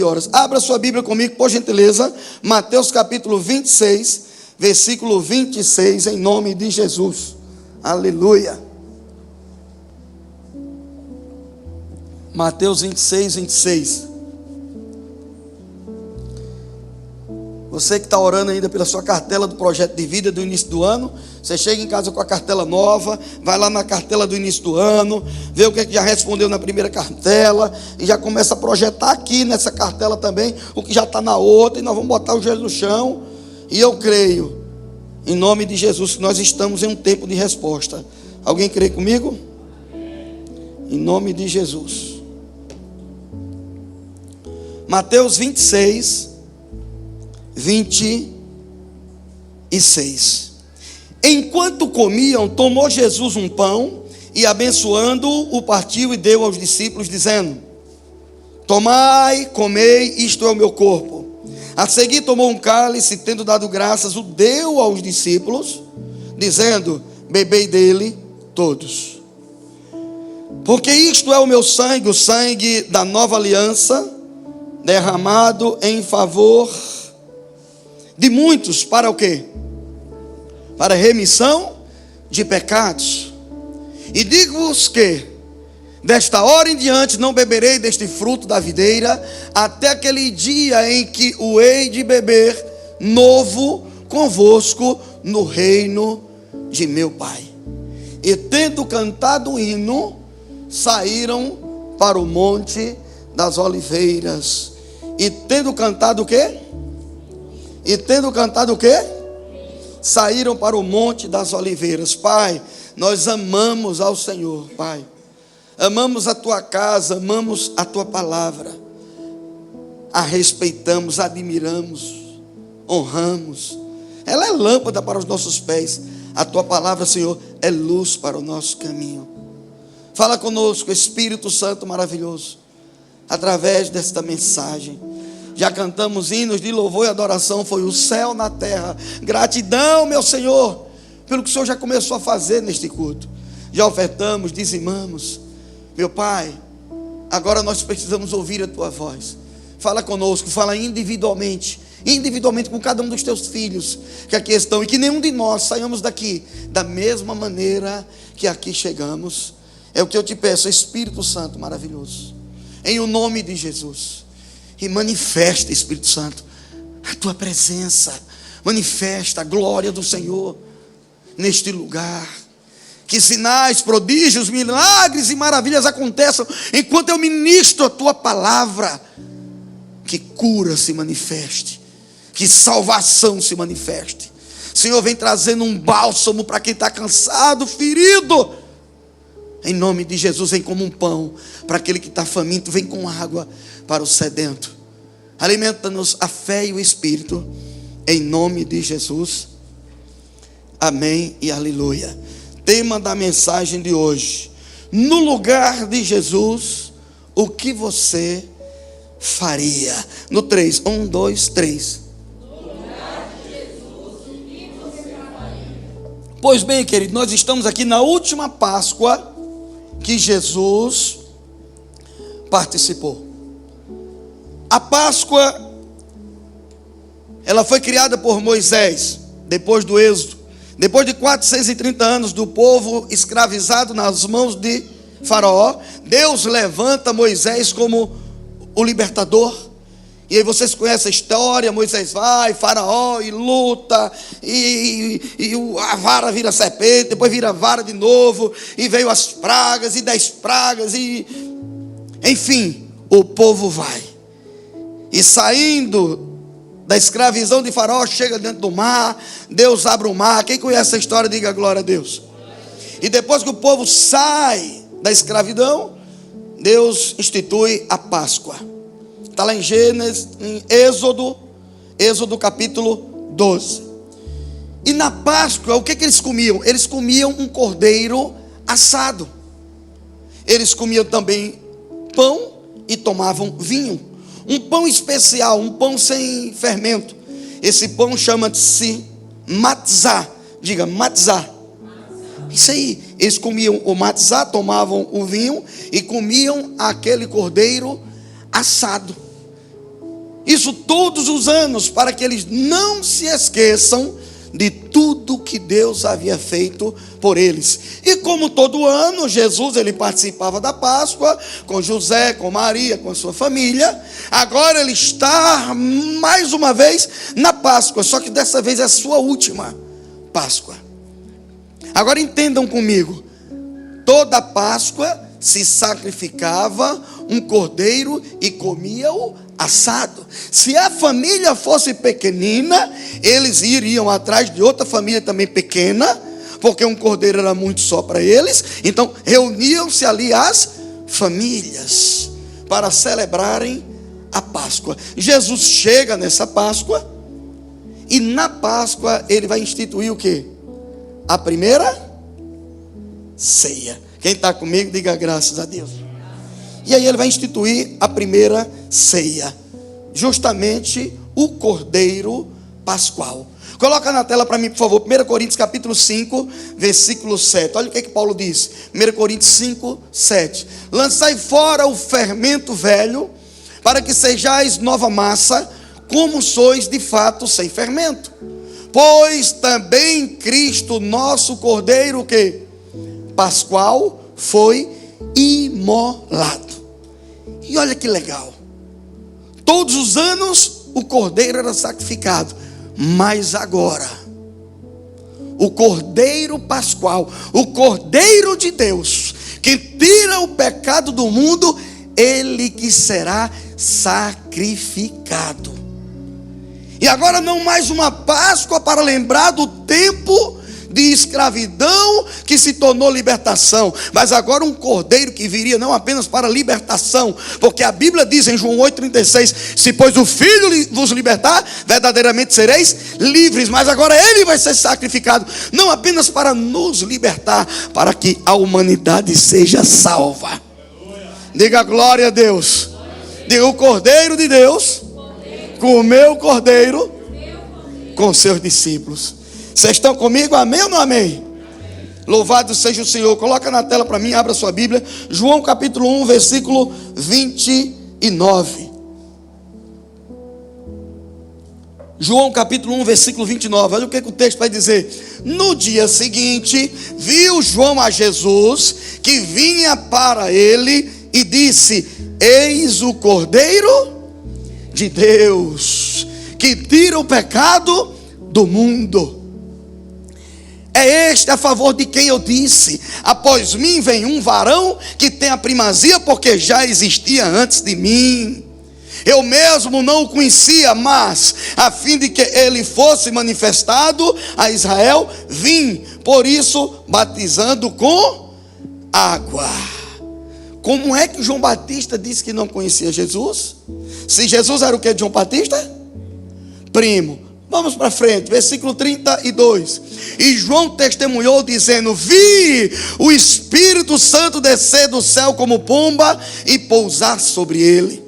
horas. Abra sua Bíblia comigo, por gentileza. Mateus capítulo 26, versículo 26, em nome de Jesus. Aleluia. Mateus 26, 26. Você que está orando ainda pela sua cartela do projeto de vida do início do ano, você chega em casa com a cartela nova, vai lá na cartela do início do ano, vê o que já respondeu na primeira cartela, e já começa a projetar aqui nessa cartela também, o que já está na outra, e nós vamos botar o joelho no chão, e eu creio, em nome de Jesus, que nós estamos em um tempo de resposta. Alguém crê comigo? Em nome de Jesus. Mateus 26, 26. Enquanto comiam, tomou Jesus um pão e, abençoando-o, o partiu e deu aos discípulos, dizendo: tomai, comei, isto é o meu corpo. A seguir tomou um cálice, tendo dado graças, o deu aos discípulos, dizendo: bebei dele todos, porque isto é o meu sangue, o sangue da nova aliança, derramado em favor de muitos, para o quê? Para remissão de pecados. E digo-vos que desta hora em diante não beberei deste fruto da videira, até aquele dia em que o hei de beber novo convosco no reino de meu Pai. E tendo cantado um hino, saíram para o monte das oliveiras. E tendo cantado o quê? Saíram para o monte das oliveiras. Pai, nós amamos ao Senhor, Pai. Amamos a tua casa, amamos a tua palavra. A respeitamos, admiramos, honramos. Ela é lâmpada para os nossos pés. A tua palavra, Senhor, é luz para o nosso caminho. Fala conosco, Espírito Santo maravilhoso, através desta mensagem. Já cantamos hinos de louvor e adoração, foi o céu na terra. Gratidão, meu Senhor, pelo que o Senhor já começou a fazer neste culto. Já ofertamos, dizimamos. Meu Pai, agora nós precisamos ouvir a tua voz. Fala conosco, fala individualmente com cada um dos teus filhos que aqui estão, e que nenhum de nós saiamos daqui da mesma maneira que aqui chegamos. É o que eu te peço, Espírito Santo maravilhoso, em o nome de Jesus. E manifesta, Espírito Santo, a tua presença, manifesta a glória do Senhor neste lugar. Que sinais, prodígios, milagres e maravilhas aconteçam enquanto eu ministro a tua palavra. Que cura se manifeste, que salvação se manifeste. Senhor, vem trazendo um bálsamo para quem está cansado, ferido. Em nome de Jesus, vem como um pão para aquele que está faminto, vem com água para o sedento. Alimenta-nos a fé e o Espírito, em nome de Jesus. Amém e aleluia. Tema da mensagem de hoje: no lugar de Jesus, o que você faria? No 3, 1, 2, 3. No lugar de Jesus, o que você faria? Pois bem, querido, nós estamos aqui na última Páscoa que Jesus participou. A Páscoa, ela foi criada por Moisés, depois do Êxodo, depois de 430 anos do povo escravizado nas mãos de Faraó. Deus levanta Moisés como o libertador. E aí vocês conhecem a história. Moisés vai, Faraó, e luta, e a vara vira serpente, depois vira vara de novo, e veio as pragas, e 10 pragas, e enfim, o povo vai. E saindo da escravidão de Faraó, chega dentro do mar. Deus abre o mar. Quem conhece a história, diga glória a Deus. E depois que o povo sai da escravidão, Deus institui a Páscoa. Está lá em Gênesis, em Êxodo capítulo 12. E na Páscoa, o que eles comiam? Eles comiam um cordeiro assado. Eles comiam também pão e tomavam vinho. Um pão especial, um pão sem fermento. Esse pão chama-se matzá. Diga, matzá. Isso aí. Eles comiam o matzá, tomavam o vinho e comiam aquele cordeiro assado. Isso todos os anos, para que eles não se esqueçam de tudo que Deus havia feito por eles. E como todo ano, Jesus ele participava da Páscoa, com José, com Maria, com a sua família. Agora ele está mais uma vez na Páscoa, só que dessa vez é a sua última Páscoa. Agora entendam comigo, toda Páscoa se sacrificava um cordeiro e comia-o assado. Se a família fosse pequenina, eles iriam atrás de outra família também pequena, porque um cordeiro era muito só para eles. Então reuniam-se ali as famílias para celebrarem a Páscoa. Jesus chega nessa Páscoa, e na Páscoa ele vai instituir o quê? A primeira ceia. Quem está comigo, diga graças a Deus. E aí ele vai instituir a primeira ceia, justamente o Cordeiro Pascual. Coloca na tela para mim, por favor, 1 Coríntios capítulo 5, versículo 7. Olha o que Paulo diz, 1 Coríntios 5, 7. Lançai fora o fermento velho, para que sejais nova massa, como sois de fato sem fermento. Pois também Cristo, nosso Cordeiro, o quê? Pascual, foi imolado. E olha que legal, todos os anos o cordeiro era sacrificado, mas agora o Cordeiro Pascual, o Cordeiro de Deus, que tira o pecado do mundo, ele que será sacrificado. E agora não mais uma Páscoa para lembrar do tempo de escravidão que se tornou libertação, mas agora um cordeiro que viria não apenas para libertação, porque a Bíblia diz em João 8,36: se pois o Filho vos libertar, verdadeiramente sereis livres. Mas agora ele vai ser sacrificado, não apenas para nos libertar, para que a humanidade seja salva. Diga glória a Deus. Diga: o Cordeiro de Deus comeu o cordeiro com seus discípulos. Vocês estão comigo? Amém ou não amém? Louvado seja o Senhor. Coloca na tela para mim, abra sua Bíblia, João capítulo 1, versículo 29. João capítulo 1, versículo 29. Olha o que o texto vai dizer. No dia seguinte, viu João a Jesus, que vinha para ele, e disse: eis o Cordeiro de Deus, que tira o pecado do mundo. É este a favor de quem eu disse: após mim vem um varão que tem a primazia, porque já existia antes de mim. Eu mesmo não o conhecia, mas a fim de que ele fosse manifestado a Israel, vim, por isso, batizando com água. Como é que João Batista disse que não conhecia Jesus? Se Jesus era o que de João Batista? Primo. Vamos para frente, versículo 32. E João testemunhou dizendo: vi o Espírito Santo descer do céu como pomba e pousar sobre ele.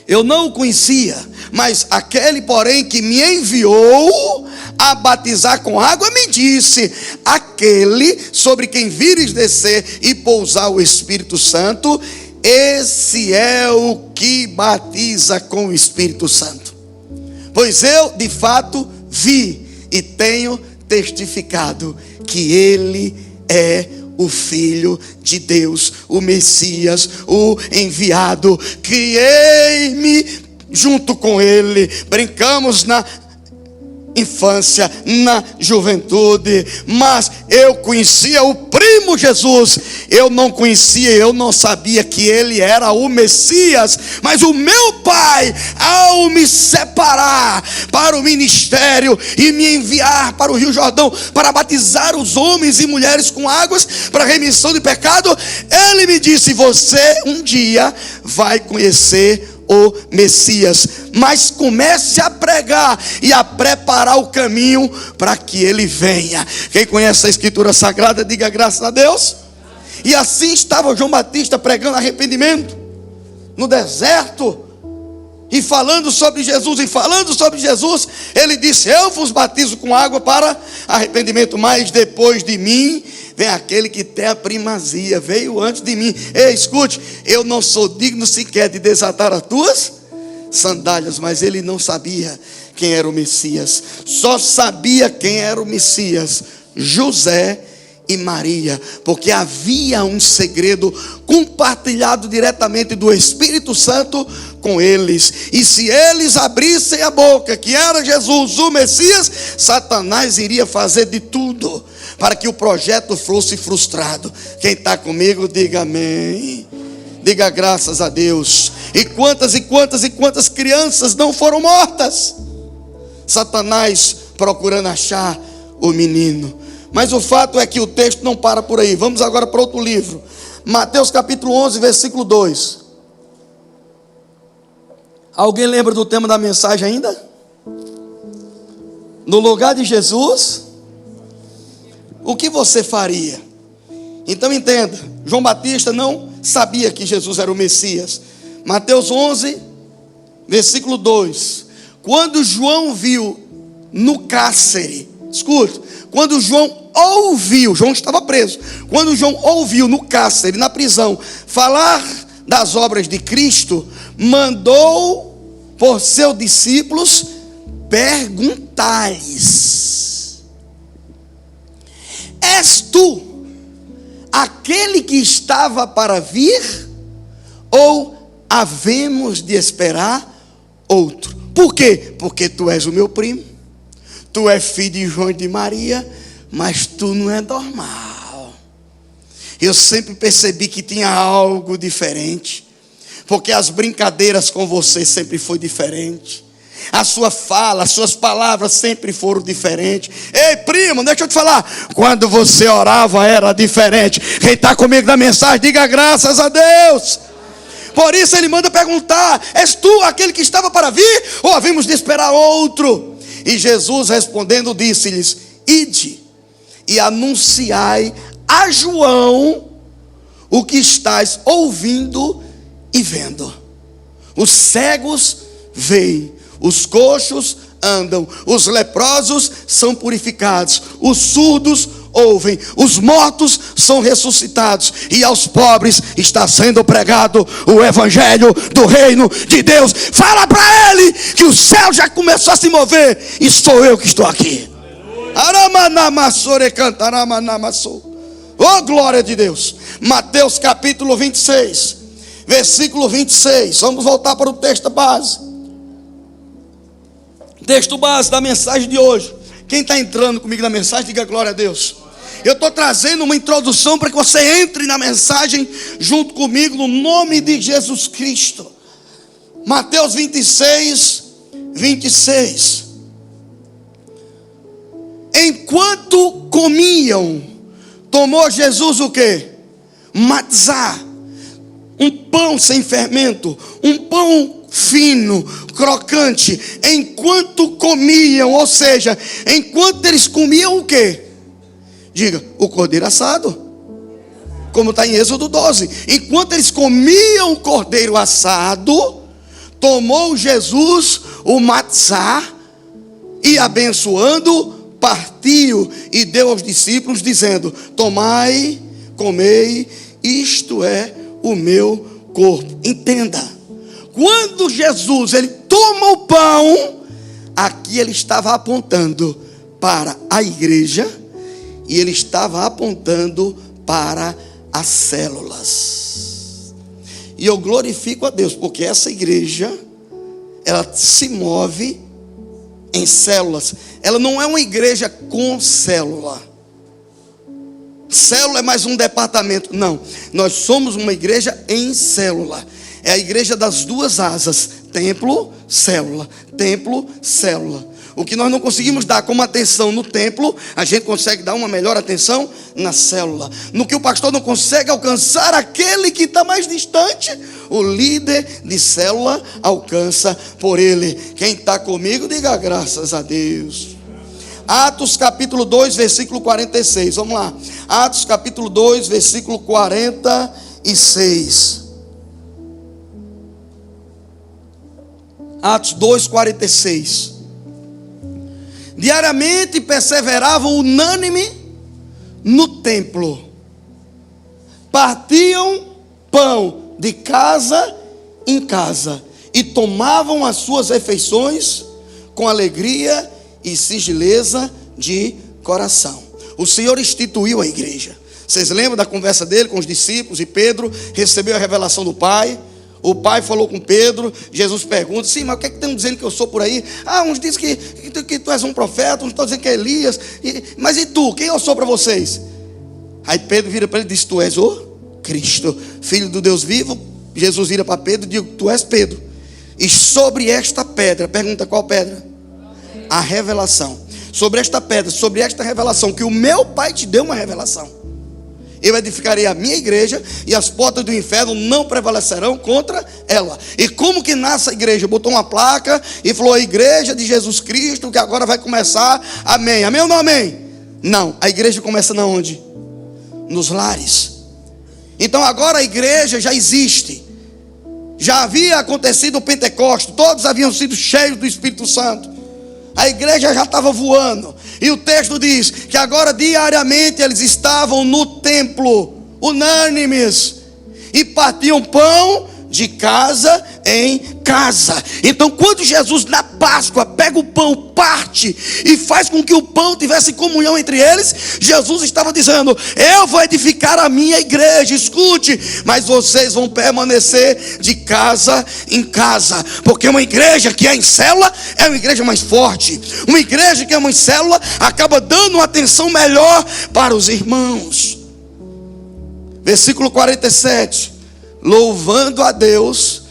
Eu não o conhecia, mas aquele, porém, que me enviou a batizar com água, me disse: aquele sobre quem vires descer e pousar o Espírito Santo, esse é o que batiza com o Espírito Santo. Pois eu, de fato, vi e tenho testificado que ele é o Filho de Deus, o Messias, o enviado. Criei-me junto com ele, brincamos na infância, na juventude, mas eu conhecia o primo Jesus. Eu não conhecia, eu não sabia que ele era o Messias, mas o meu pai, ao me separar para o ministério e me enviar para o Rio Jordão para batizar os homens e mulheres com águas para remissão de pecado, ele me disse: você um dia vai conhecer o Messias, mas comece a pregar e a preparar o caminho para que ele venha. Quem conhece a Escritura Sagrada, diga graças a Deus. E assim estava João Batista pregando arrependimento no deserto e falando sobre Jesus. E falando sobre Jesus, ele disse: eu vos batizo com água para arrependimento, mas depois de mim vem aquele que tem a primazia, veio antes de mim. Ei, escute, eu não sou digno sequer de desatar as tuas sandálias, mas ele não sabia quem era o Messias. Só sabia quem era o Messias José e Maria, porque havia um segredo compartilhado diretamente do Espírito Santo com eles. E se eles abrissem a boca que era Jesus o Messias, Satanás iria fazer de tudo para que o projeto fosse frustrado. Quem está comigo, diga amém. Diga graças a Deus. E quantas crianças não foram mortas? Satanás procurando achar o menino. Mas o fato é que o texto não para por aí. Vamos agora para outro livro. Mateus capítulo 11, versículo 2. Alguém lembra do tema da mensagem ainda? No lugar de Jesus, o que você faria? Então entenda, João Batista não sabia que Jesus era o Messias. Mateus 11, versículo 2. Quando João viu no cárcere, escute, quando João ouviu, João estava preso, quando João ouviu no cárcere, na prisão, falar das obras de Cristo, mandou por seus discípulos perguntar-lhes: és tu aquele que estava para vir, ou havemos de esperar outro? Por quê? Porque tu és o meu primo, tu és filho de João e de Maria, mas tu não é normal. Eu sempre percebi que tinha algo diferente, porque as brincadeiras com você sempre foi diferente. A sua fala, as suas palavras sempre foram diferentes. Ei, primo, deixa eu te falar. Quando você orava era diferente. Quem está comigo na mensagem, diga graças a Deus. Por isso ele manda perguntar: és tu aquele que estava para vir, ou havemos de esperar outro? E Jesus respondendo disse-lhes: ide e anunciai a João o que estáis ouvindo e vendo. Os cegos veem, os coxos andam, os leprosos são purificados, os surdos ouvem, os mortos são ressuscitados, e aos pobres está sendo pregado o evangelho do reino de Deus. Fala para ele que o céu já começou a se mover, e sou eu que estou aqui. Oh, glória de Deus. Mateus capítulo 26, versículo 26. Vamos voltar para o texto base. Texto base da mensagem de hoje. Quem está entrando comigo na mensagem, diga glória a Deus. Eu estou trazendo uma introdução para que você entre na mensagem junto comigo, no nome de Jesus Cristo. Mateus 26, 26. Enquanto comiam, tomou Jesus o quê? Matzá, um pão sem fermento, um pão fino, crocante. Enquanto comiam, ou seja, enquanto eles comiam o quê? Diga, o cordeiro assado, como está em Êxodo 12. Enquanto eles comiam o cordeiro assado, tomou Jesus o matzá e, abençoando, partiu e deu aos discípulos, dizendo: tomai, comei, isto é o meu corpo. Entenda, quando Jesus ele toma o pão, aqui ele estava apontando para a igreja, e ele estava apontando para as células. E eu glorifico a Deus, porque essa igreja, ela se move em células. Ela não é uma igreja com célula. Célula é mais um departamento. Não, nós somos uma igreja em célula. É a igreja das duas asas: templo, célula. Templo, célula. O que nós não conseguimos dar como atenção no templo, a gente consegue dar uma melhor atenção na célula. No que o pastor não consegue alcançar aquele que está mais distante, o líder de célula alcança por ele. Quem está comigo, diga graças a Deus. Atos capítulo 2, versículo 46. Vamos lá. Atos capítulo 2, versículo 46. Atos 2, 46. Diariamente perseveravam unânime no templo, partiam pão de casa em casa e tomavam as suas refeições com alegria e singeleza de coração. O Senhor instituiu a igreja. Vocês lembram da conversa dele com os discípulos? E Pedro recebeu a revelação do Pai. O Pai falou com Pedro. Jesus pergunta: sim, mas o que é que estão dizendo que eu sou por aí? Uns dizem que tu és um profeta, uns estão dizendo que é Elias. Mas e tu? Quem eu sou para vocês? Aí Pedro vira para ele e diz: tu és o Cristo, Filho do Deus vivo. Jesus vira para Pedro e diz: tu és Pedro. E sobre esta pedra, pergunta qual pedra? A revelação. Sobre esta pedra, sobre esta revelação, que o meu Pai te deu uma revelação, eu edificarei a minha igreja, e as portas do inferno não prevalecerão contra ela. E como que nasce a igreja? Botou uma placa e falou: a igreja de Jesus Cristo, que agora vai começar. Amém. Amém ou não amém? Não, a igreja começa na onde? Nos lares. Então agora a igreja já existe. Já havia acontecido o Pentecostes, todos haviam sido cheios do Espírito Santo. A igreja já estava voando. E o texto diz que agora diariamente eles estavam no templo, unânimes, e partiam pão de casa em casa. Então quando Jesus na Páscoa pega o pão, parte e faz com que o pão tivesse comunhão entre eles, Jesus estava dizendo: eu vou edificar a minha igreja, escute, mas vocês vão permanecer de casa em casa, porque uma igreja que é em célula é uma igreja mais forte. Uma igreja que é uma célula acaba dando uma atenção melhor para os irmãos. Versículo 47. Louvando a Deus.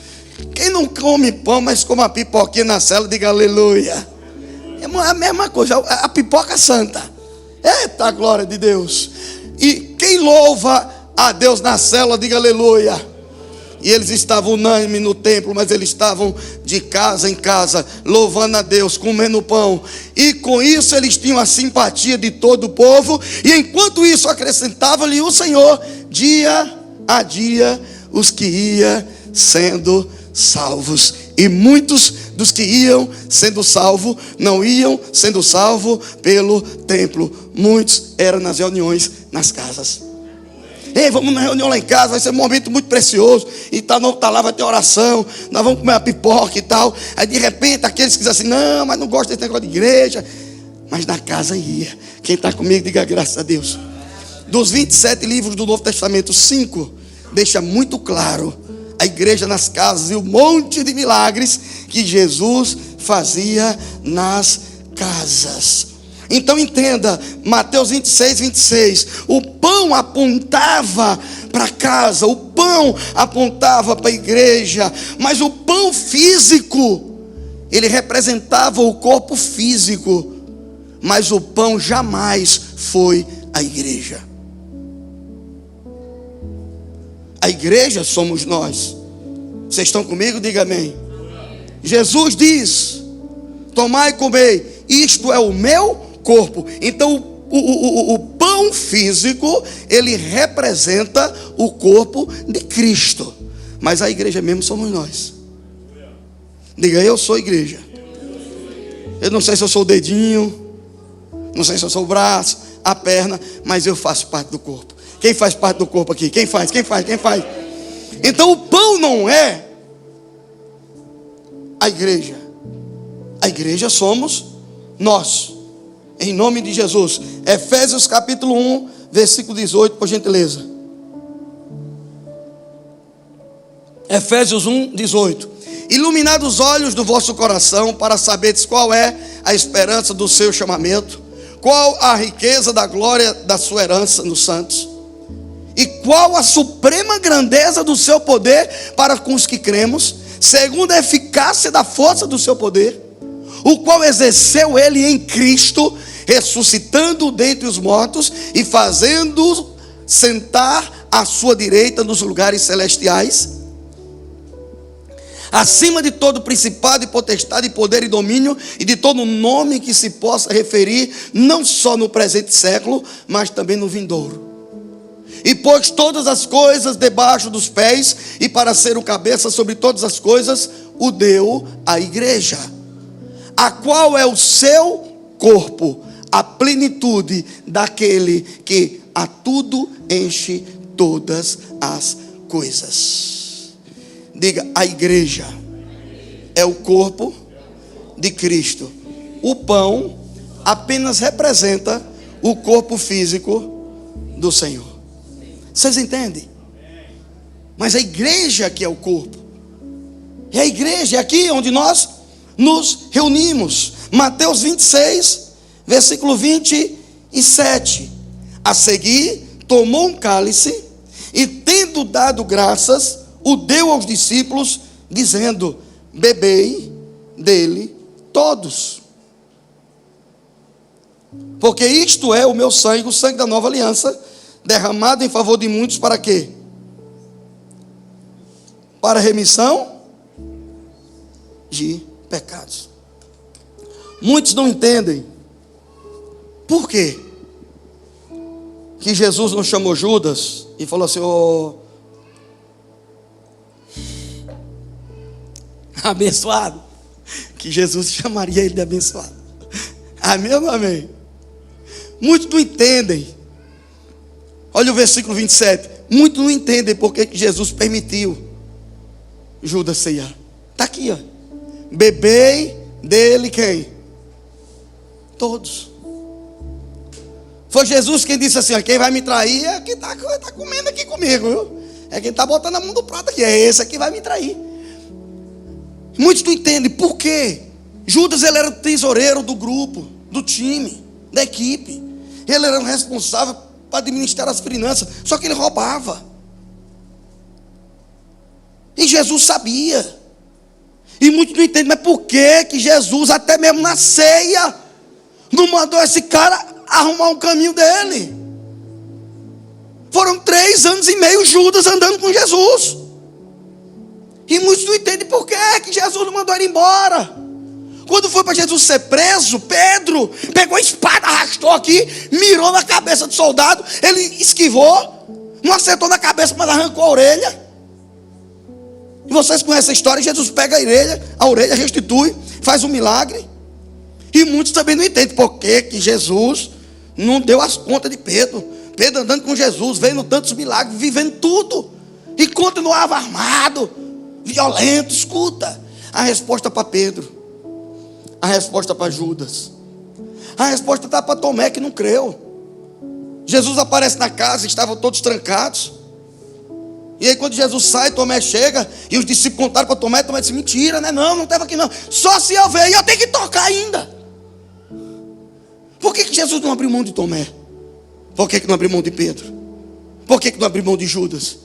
Quem não come pão, mas come uma pipoquinha na célula, diga aleluia. É a mesma coisa, a pipoca santa. Eita, glória de Deus. E quem louva a Deus na célula, diga aleluia. E eles estavam unânimes no templo, mas eles estavam de casa em casa, louvando a Deus, comendo pão. E com isso eles tinham a simpatia de todo o povo. E enquanto isso acrescentava-lhe o Senhor, dia a dia, os que iam sendo salvos. E muitos dos que iam sendo salvos não iam sendo salvos pelo templo. Muitos eram nas reuniões nas casas. Ei, vamos na reunião lá em casa, vai ser um momento muito precioso. E tal, não tá lá, vai ter oração, nós vamos comer uma pipoca e tal. Aí de repente aqueles que dizem assim: não, mas não gosto desse negócio de igreja. Mas na casa ia. Quem está comigo, diga graças a Deus. Dos 27 livros do Novo Testamento, 5 deixa muito claro a igreja nas casas e o monte de milagres que Jesus fazia nas casas. Então entenda, Mateus 26, 26, o pão apontava para casa, o pão apontava para a igreja, mas o pão físico, ele representava o corpo físico, mas o pão jamais foi a igreja. A igreja somos nós. Vocês estão comigo? Diga amém. Jesus diz: tomai e comei, isto é o meu corpo. Então o pão físico, ele representa o corpo de Cristo. Mas a igreja mesmo somos nós. Diga: eu sou igreja. Eu não sei se eu sou o dedinho, não sei se eu sou o braço, a perna, mas eu faço parte do corpo. Quem faz parte do corpo aqui? Quem faz? Então o pão não é a igreja. A igreja somos nós. Em nome de Jesus. Efésios capítulo 1, versículo 18, por gentileza. Efésios 1, 18. Iluminado os olhos do vosso coração, para saberes qual é a esperança do seu chamamento, qual a riqueza da glória da sua herança nos santos, e qual a suprema grandeza do seu poder para com os que cremos, segundo a eficácia da força do seu poder, o qual exerceu ele em Cristo, ressuscitando dentre os mortos e fazendo sentar à sua direita nos lugares celestiais, acima de todo principado e potestade, poder e domínio, e de todo nome que se possa referir, não só no presente século, mas também no vindouro. E pôs todas as coisas debaixo dos pés, e para ser o cabeça sobre todas as coisas, o deu à igreja, a qual é o seu corpo, a plenitude daquele que a tudo enche todas as coisas. Diga: a igreja é o corpo de Cristo. O pão apenas representa o corpo físico do Senhor. Vocês entendem? Mas a igreja que é o corpo. E a igreja é aqui onde nós nos reunimos. Mateus 26, versículo 27. A seguir, tomou um cálice e, tendo dado graças, o deu aos discípulos, dizendo: bebei dele todos, porque isto é o meu sangue, o sangue da nova aliança, derramado em favor de muitos. Para quê? Para remissão de pecados. Muitos não entendem por quê que Jesus não chamou Judas e falou assim: abençoado, que Jesus chamaria ele de abençoado. Amém ou não amém? Muitos não entendem. Olha o versículo 27. Muitos não entendem porque que Jesus permitiu Judas ceiar. Está aqui, ó. Bebei dele quem? Todos. Foi Jesus quem disse assim: ó, quem vai me trair é quem está comendo aqui comigo, viu? É quem está botando a mão do prato aqui. É esse aqui que vai me trair. Muitos não entendem por quê. Judas, ele era o tesoureiro do grupo, do time, da equipe. Ele era o responsável para administrar as finanças. Só que ele roubava. E Jesus sabia. E muitos não entendem, mas por que Jesus, até mesmo na ceia, não mandou esse cara arrumar um caminho dele? Foram 3 anos e meio Judas andando com Jesus. E muitos não entendem por que Jesus não mandou ele embora. Quando foi para Jesus ser preso, Pedro pegou a espada, arrastou aqui, mirou na cabeça do soldado, ele esquivou, não acertou na cabeça, mas arrancou a orelha. E vocês conhecem a história. Jesus pega a orelha, restitui, faz um milagre. E muitos também não entendem por que Jesus não deu as contas de Pedro. Pedro andando com Jesus, vendo tantos milagres, vivendo tudo, e continuava armado, violento. Escuta a resposta para Pedro, a resposta para Judas, a resposta está para Tomé, que não creu. Jesus aparece na casa, estavam todos trancados. E aí quando Jesus sai, Tomé chega, e os discípulos contaram para Tomé. Tomé disse: mentira, né? Não estava aqui não. Só se eu ver, e eu tenho que tocar ainda. Por que Jesus não abriu mão de Tomé? Por que não abriu mão de Pedro? Por que não abriu mão de Judas?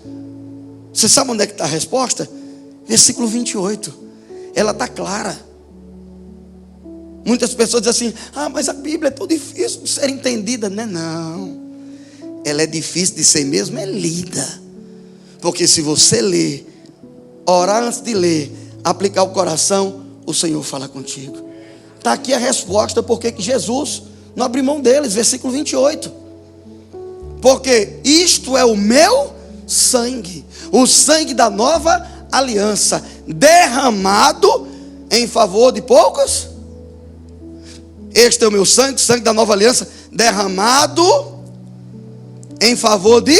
Você sabe onde é que está a resposta? Versículo 28. Ela está clara. Muitas pessoas dizem assim: ah, mas a Bíblia é tão difícil de ser entendida. Não. Ela é difícil de ser mesmo, é lida. Porque se você ler, orar antes de ler, aplicar o coração, o Senhor fala contigo. Está aqui a resposta porque que Jesus não abriu mão deles. Versículo 28. Porque isto é o meu sangue, o sangue da nova aliança, derramado em favor de poucos. Este é o meu sangue, sangue da nova aliança, derramado em favor de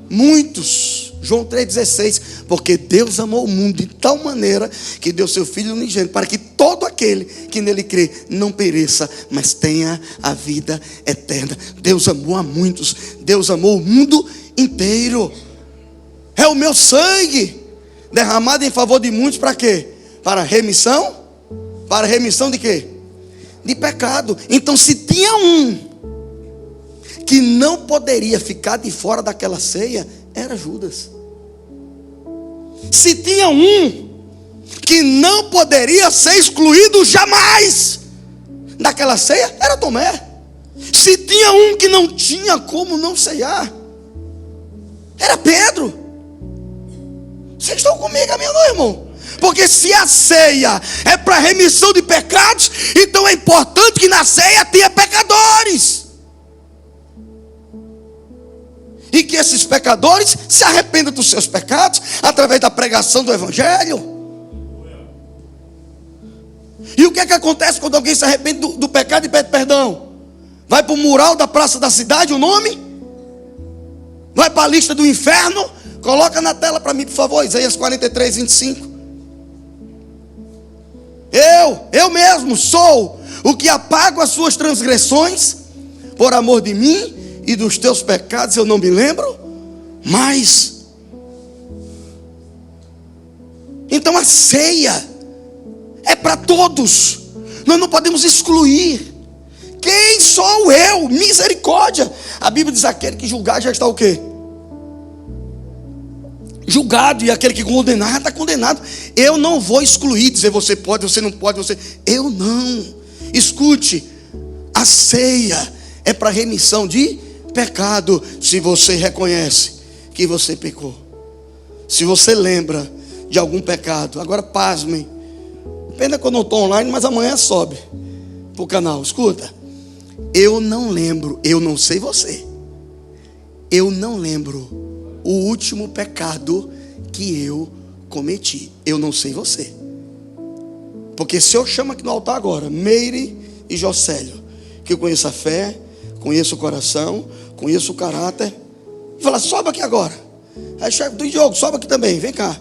muitos. João 3,16. Porque Deus amou o mundo de tal maneira que deu seu Filho unigênito, para que todo aquele que nele crê não pereça, mas tenha a vida eterna. Deus amou a muitos. Deus amou o mundo inteiro. É o meu sangue derramado em favor de muitos. Para quê? Para remissão. Para remissão de quê? De pecado. Então, se tinha um que não poderia ficar de fora daquela ceia, era Judas. Se tinha um que não poderia ser excluído jamais daquela ceia, era Tomé. Se tinha um que não tinha como não ceiar, era Pedro. Vocês estão comigo, meu irmão? Porque se a ceia é para remissão de pecados, então é importante que na ceia tenha pecadores. E que esses pecadores se arrependam dos seus pecados através da pregação do Evangelho. E o que é que acontece quando alguém se arrepende do pecado e pede perdão? Vai para o mural da praça da cidade o nome? Vai para a lista do inferno? Coloca na tela para mim, por favor, Isaías 43, 25. eu mesmo sou o que apago as suas transgressões, por amor de mim e dos teus pecados eu não me lembro mais. Então a ceia é para todos, nós não podemos excluir. Quem sou eu? Misericórdia. A Bíblia diz: aquele que julgar já está o quê? Julgado. E aquele que condenar está condenado. Eu não vou excluir, dizer você pode, você não pode, eu não. Escute, a ceia é para remissão de pecado. Se você reconhece que você pecou, se você lembra de algum pecado. Agora pasmem, pena que eu não estou online, mas amanhã sobe para o canal. Escuta, eu não lembro, eu não sei você, eu não lembro o último pecado que eu cometi. Eu não sei você, porque se eu chamo aqui no altar agora Meire e Jocélio, que eu conheço a fé, conheço o coração, conheço o caráter, e fala: sobe aqui agora. Aí chefe do Diogo, sobe aqui também, vem cá.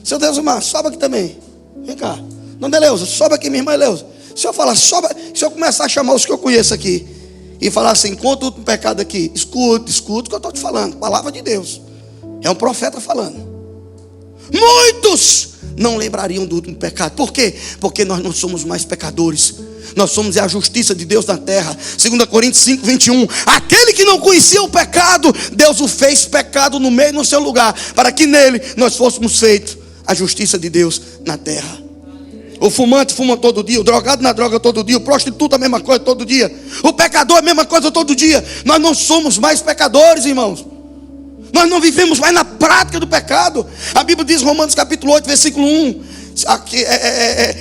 Seu Deus Mar, sobe aqui também, vem cá. Dona Eleusa, sobe aqui, minha irmã Eleusa. Se eu falar, sobe, se eu começar a chamar os que eu conheço aqui e falar assim: conta o pecado aqui, escuta o que eu estou te falando, palavra de Deus, é um profeta falando. Muitos não lembrariam do último pecado. Por quê? Porque nós não somos mais pecadores, nós somos a justiça de Deus na terra. 2 Coríntios 5, 21. Aquele que não conhecia o pecado, Deus o fez pecado no meio, no seu lugar, para que nele nós fôssemos feitos a justiça de Deus na terra. O fumante fuma todo dia, o drogado na droga todo dia, o prostituto a mesma coisa todo dia, o pecador a mesma coisa todo dia. Nós não somos mais pecadores, irmãos. Nós não vivemos mais na prática do pecado. A Bíblia diz, Romanos capítulo 8, versículo 1,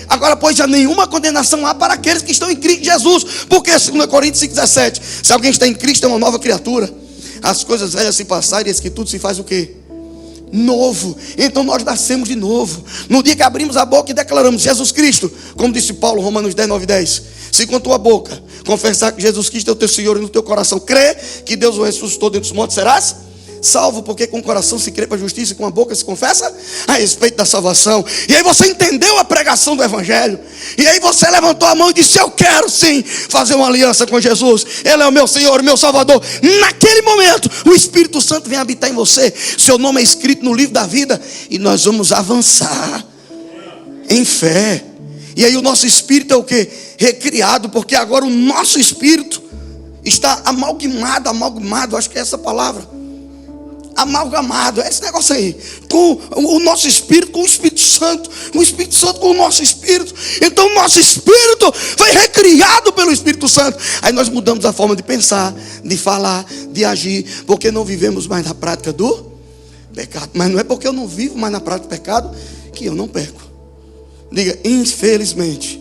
agora pois já nenhuma condenação há para aqueles que estão em Cristo Jesus. Porque 2 Coríntios 5, 17, se alguém está em Cristo é uma nova criatura, as coisas velhas se passaram e eis que tudo se faz o quê? Novo. Então nós nascemos de novo no dia que abrimos a boca e declaramos Jesus Cristo, como disse Paulo, Romanos 10, 9 e 10. Se com a tua boca confessar que Jesus Cristo é o teu Senhor e no teu coração crer que Deus o ressuscitou dentre os mortos, serás salvo. Porque com o coração se crê para a justiça e com a boca se confessa a respeito da salvação. E aí você entendeu a pregação do Evangelho, e aí você levantou a mão e disse: eu quero sim fazer uma aliança com Jesus, Ele é o meu Senhor, o meu Salvador. Naquele momento o Espírito Santo vem habitar em você, seu nome é escrito no livro da vida, e nós vamos avançar em fé. E aí o nosso espírito é o que? Recriado, porque agora o nosso espírito está amalgamado, acho que é essa palavra, amalgamado, é esse negócio aí, com o nosso espírito, com o Espírito Santo, o Espírito Santo com o nosso espírito. Então o nosso espírito foi recriado pelo Espírito Santo. Aí nós mudamos a forma de pensar, de falar, de agir, porque não vivemos mais na prática do pecado. Mas não é porque eu não vivo mais na prática do pecado que eu não peco. Diga: infelizmente.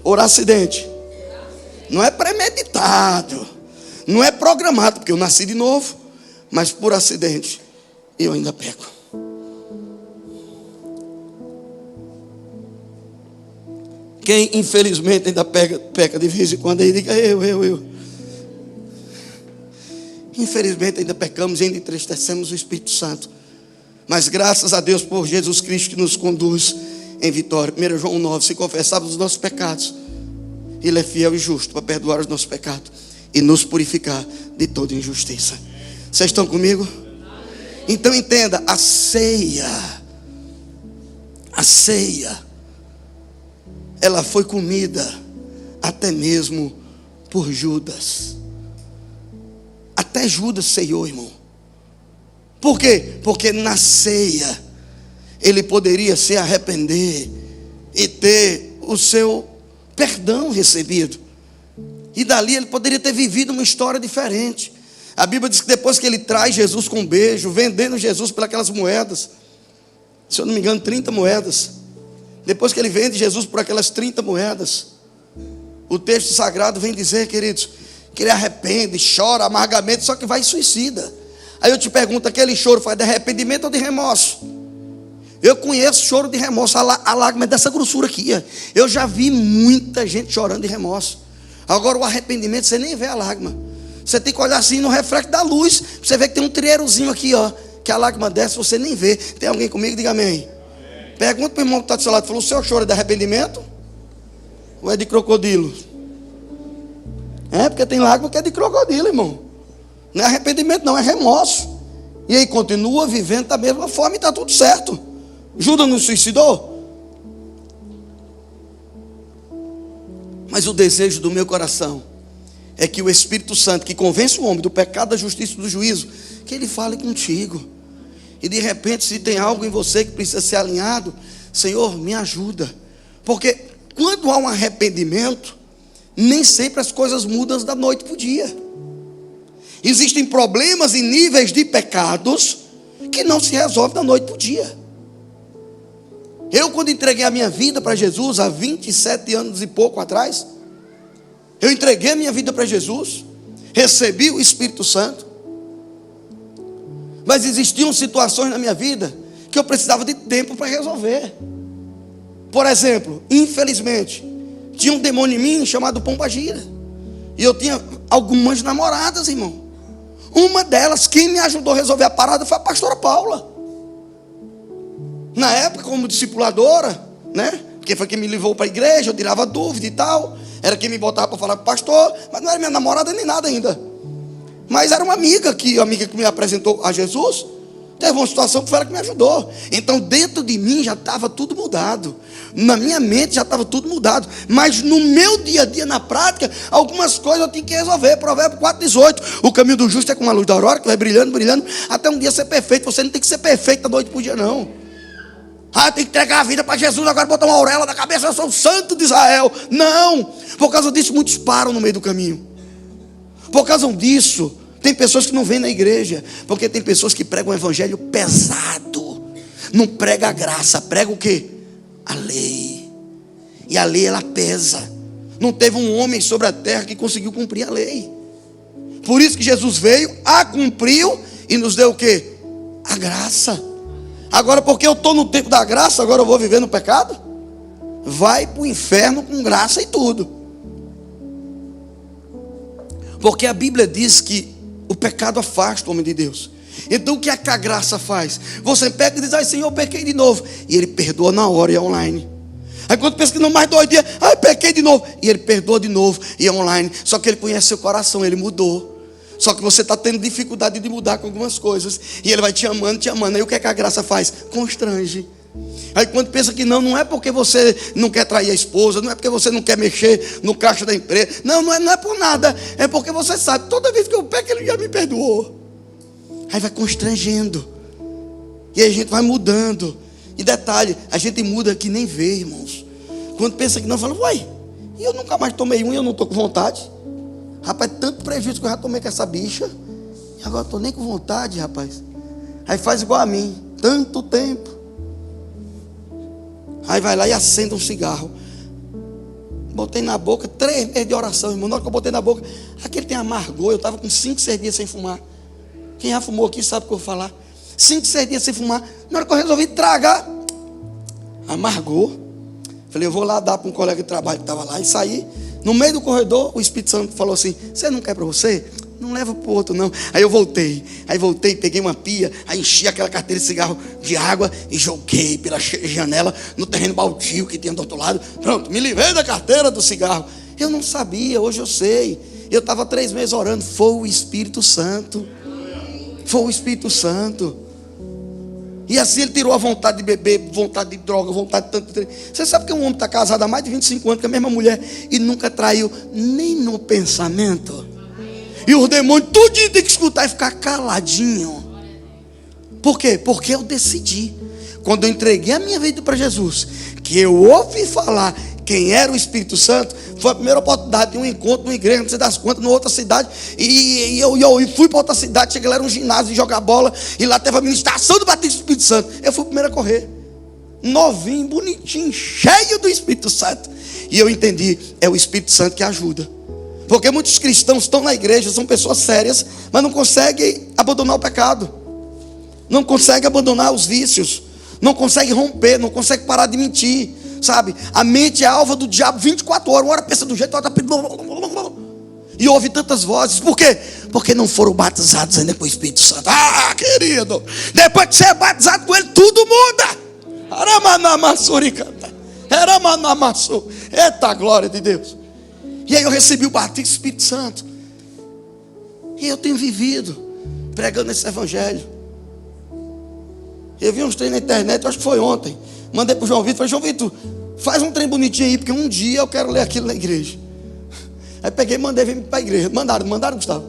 Por acidente. Não é premeditado, não é programado, porque eu nasci de novo, mas por acidente eu ainda peco. Quem infelizmente ainda peca de vez em quando aí, diga: eu. Infelizmente ainda pecamos e ainda entristecemos o Espírito Santo. Mas graças a Deus por Jesus Cristo que nos conduz em vitória. 1 João 9, se confessarmos os nossos pecados, Ele é fiel e justo para perdoar os nossos pecados e nos purificar de toda injustiça. Vocês estão comigo? Então entenda, a ceia, ela foi comida até mesmo por Judas. Até Judas ceiou, irmão. Por quê? Porque na ceia ele poderia se arrepender e ter o seu perdão recebido. E dali ele poderia ter vivido uma história diferente. A Bíblia diz que depois que ele traz Jesus com um beijo, vendendo Jesus por aquelas moedas, se eu não me engano 30 moedas, depois que ele vende Jesus por aquelas 30 moedas, o texto sagrado vem dizer, queridos, que ele arrepende, chora amargamente, só que vai e suicida. Aí eu te pergunto, aquele choro foi de arrependimento ou de remorso? Eu conheço choro de remorso, a lágrima é dessa grossura aqui. Eu já vi muita gente chorando de remorso. Agora o arrependimento, você nem vê a lágrima. Você tem que olhar assim no reflexo da luz, você vê que tem um trieirozinho aqui, ó, que a lágrima desce, você nem vê. Tem alguém comigo? Diga amém. Pergunta para o irmão que está do seu lado. Falou, o seu choro é de arrependimento? Ou é de crocodilo? Porque tem lágrima que é de crocodilo, irmão. Não é arrependimento não, é remorso. E aí continua vivendo da mesma forma e está tudo certo. Judas não suicidou? Mas o desejo do meu coração é que o Espírito Santo, que convence o homem do pecado, da justiça e do juízo, que ele fale contigo. E de repente, se tem algo em você que precisa ser alinhado, Senhor, me ajuda. Porque quando há um arrependimento, nem sempre as coisas mudam da noite para o dia. Existem problemas e níveis de pecados que não se resolvem da noite para o dia. Eu, quando entreguei a minha vida para Jesus, há 27 anos e pouco atrás, eu entreguei a minha vida para Jesus, recebi o Espírito Santo, mas existiam situações na minha vida que eu precisava de tempo para resolver. Por exemplo, infelizmente, tinha um demônio em mim chamado Pombagira, e eu tinha algumas namoradas, irmão. Uma delas, quem me ajudou a resolver a parada foi a pastora Paula. Na época, como discipuladora, né? Porque foi quem me levou para a igreja, eu tirava dúvida e tal. Era quem me botava para falar com o pastor, mas não era minha namorada nem nada ainda. Mas era uma amiga que me apresentou a Jesus. Teve uma situação que foi ela que me ajudou. Então dentro de mim já estava tudo mudado. Na minha mente já estava tudo mudado. Mas no meu dia a dia, na prática, algumas coisas eu tinha que resolver. Provérbio 4,18. O caminho do justo é como a luz da aurora, que vai brilhando, brilhando, até um dia ser perfeito. Você não tem que ser perfeito da noite para o dia, não. Tem que entregar a vida para Jesus, agora botar uma auréola na cabeça, eu sou o santo de Israel. Não, por causa disso muitos param no meio do caminho. Por causa disso, tem pessoas que não vêm na igreja, porque tem pessoas que pregam o evangelho pesado. Não prega a graça, prega o quê? A lei. E a lei, ela pesa. Não teve um homem sobre a terra que conseguiu cumprir a lei. Por isso que Jesus veio, a cumpriu e nos deu o quê? A graça. Agora, porque eu estou no tempo da graça, agora eu vou viver no pecado? Vai para o inferno com graça e tudo. Porque a Bíblia diz que o pecado afasta o homem de Deus. Então o que é que a graça faz? Você pega e diz, Senhor, eu pequei de novo. E Ele perdoa na hora e é online. Aí quando pensa que não, mais 2 dias, pequei de novo. E Ele perdoa de novo e é online. Só que Ele conhece seu coração, Ele mudou. Só que você está tendo dificuldade de mudar com algumas coisas. E Ele vai te amando, te amando. Aí o que é que a graça faz? Constrange. Aí quando pensa que não é porque você não quer trair a esposa, não é porque você não quer mexer no caixa da empresa. Não é por nada. É porque você sabe, toda vez que eu peco, Ele já me perdoou. Aí vai constrangendo. E aí a gente vai mudando. E detalhe, a gente muda que nem vê, irmãos. Quando pensa que não, fala, uai, e eu nunca mais tomei um e eu não estou com vontade. Rapaz, tanto prejuízo que eu já tomei com essa bicha. E agora estou nem com vontade, rapaz. Aí faz igual a mim. Tanto tempo. Aí vai lá e acende um cigarro. Botei na boca, 3 meses de oração, irmão. Na hora que eu botei na boca, aquele tem amargor. Eu estava com 5, 6 dias sem fumar. Quem já fumou aqui sabe o que eu vou falar. 5, 6 dias sem fumar. Na hora que eu resolvi tragar, amargor. Falei, eu vou lá dar para um colega de trabalho que estava lá. E saí. No meio do corredor, o Espírito Santo falou assim, você não quer para você? Não leva para o outro não. Aí eu voltei, peguei uma pia, aí enchi aquela carteira de cigarro de água e joguei pela janela no terreno baldio que tinha do outro lado. Pronto, me livrei da carteira do cigarro. Eu não sabia, hoje eu sei. Eu estava 3 meses orando, foi o Espírito Santo. Foi o Espírito Santo. E assim ele tirou a vontade de beber, vontade de droga, vontade de tanto. Você sabe que um homem está casado há mais de 25 anos com a mesma mulher e nunca traiu nem no pensamento. E os demônios tudo tem que escutar e ficar caladinho. Por quê? Porque eu decidi. Quando eu entreguei a minha vida para Jesus, que eu ouvi falar quem era o Espírito Santo, foi a primeira oportunidade de um encontro numa igreja, não sei das quantas, numa outra cidade. E eu fui para outra cidade, cheguei lá, era um ginásio de jogar bola, e lá teve a ministração do batismo do Espírito Santo. Eu fui o primeiro a correr. Novinho, bonitinho, cheio do Espírito Santo. E eu entendi, é o Espírito Santo que ajuda. Porque muitos cristãos estão na igreja, são pessoas sérias, mas não conseguem abandonar o pecado. Não conseguem abandonar os vícios. Não conseguem romper, não conseguem parar de mentir. Sabe, a mente é alva do diabo 24 horas. Uma hora pensa do jeito, outra pensa. E ouve tantas vozes. Por quê? Porque não foram batizados ainda com o Espírito Santo. Querido, depois que você é batizado com ele, tudo muda. Aramanamasuricata. Eramanamasu. Eita glória de Deus. E aí eu recebi o batismo do Espírito Santo. E eu tenho vivido pregando esse evangelho. Eu vi uns treinos na internet, acho que foi ontem. Mandei para o João Vitor, falei: João Vitor, faz um trem bonitinho aí, porque um dia eu quero ler aquilo na igreja. Aí peguei e mandei vir para a igreja. Mandaram, Gustavo?